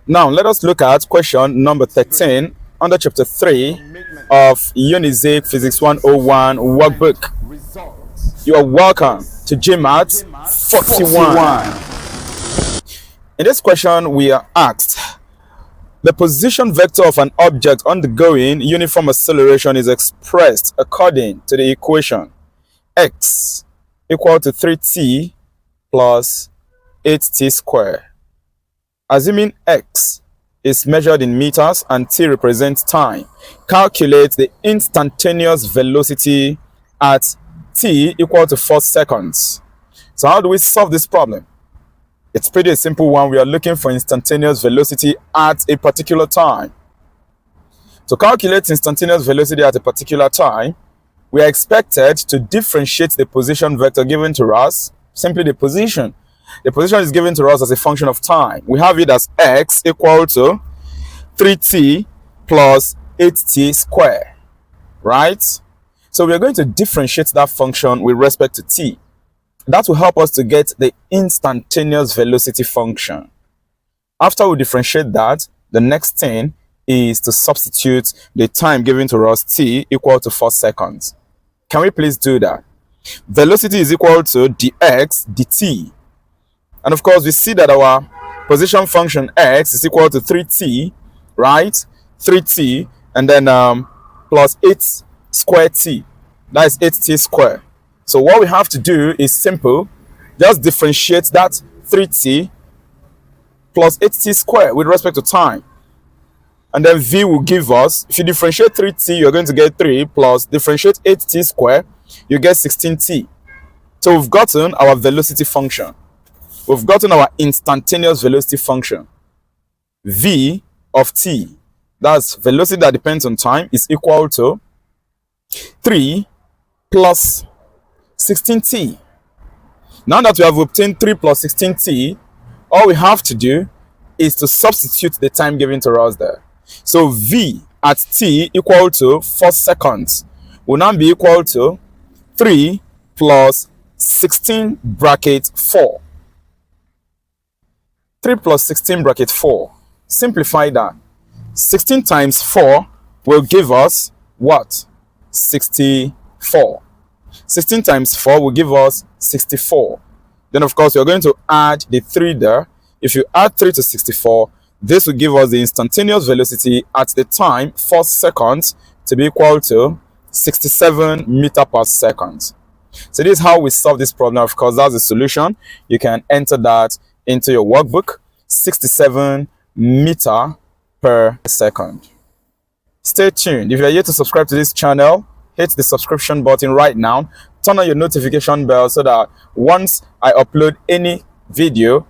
Now, let us look at question number 13 under chapter 3 of Unizik Physics 101 workbook. You are welcome to GMAT 41. In this question, we are asked, the position vector of an object undergoing uniform acceleration is expressed according to the equation x equal to 3t plus 8t squared. Assuming x is measured in meters and t represents time, calculate the instantaneous velocity at t equal to 4 seconds. So how do we solve this problem? It's pretty a simple one. We are looking for instantaneous velocity at a particular time. To calculate instantaneous velocity at a particular time, we are expected to differentiate the position vector given to us, simply the position. The position is given to us as a function of time. We have it as x equal to 3t plus 8t squared, right? So we are going to differentiate that function with respect to t. That will help us to get the instantaneous velocity function. After we differentiate that, the next thing is to substitute the time given to us, t, equal to 4 seconds. Can we please do that? Velocity is equal to dx dt. And of course, we see that our position function x is equal to 3t, right? 3t, and then plus 8 square t. That is 8t squared. So what we have to do is simple. Just differentiate that 3t plus 8t squared with respect to time. And then v will give us, if you differentiate 3t, you're going to get 3 plus differentiate 8t squared, you get 16t. So we've gotten our velocity function. We've gotten our instantaneous velocity function. V of t, that's velocity that depends on time, is equal to 3 plus 16t. Now that we have obtained 3 plus 16t, all we have to do is to substitute the time given to us there. So v at t equal to 4 seconds will now be equal to 3 plus 16 bracket 4. 3 plus 16 bracket 4. Simplify that. 16 times 4 will give us what? 64. 16 times 4 will give us 64. Then, of course, we're going to add the 3 there. If you add 3 to 64, this will give us the instantaneous velocity at the time, 4 seconds, to be equal to 67 meters per second. So this is how we solve this problem. Of course, that's the solution. You can enter that into your workbook, 67 meters per second. Stay tuned. If you are yet to subscribe to this channel, hit the subscription button right now. Turn on your notification bell so that once I upload any video,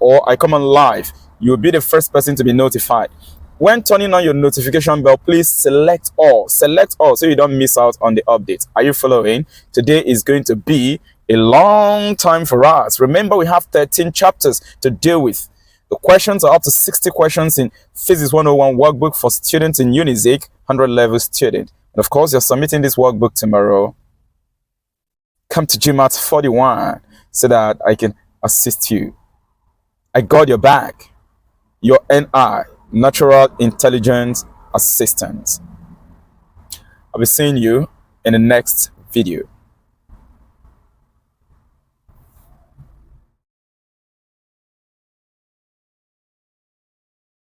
or I come on live, you'll be the first person to be notified. When turning on your notification bell, please select all so you don't miss out on the updates. Are you following? Today is going to be a long time for us. Remember, we have 13 chapters to deal with. The questions are up to 60 questions in Physics 101 workbook for students in Unizik, 100 level student. And of course, you're submitting this workbook tomorrow. Come to GMAT 41 so that I can assist you. I got your back. Your NI, Natural Intelligence Assistant. I'll be seeing you in the next video.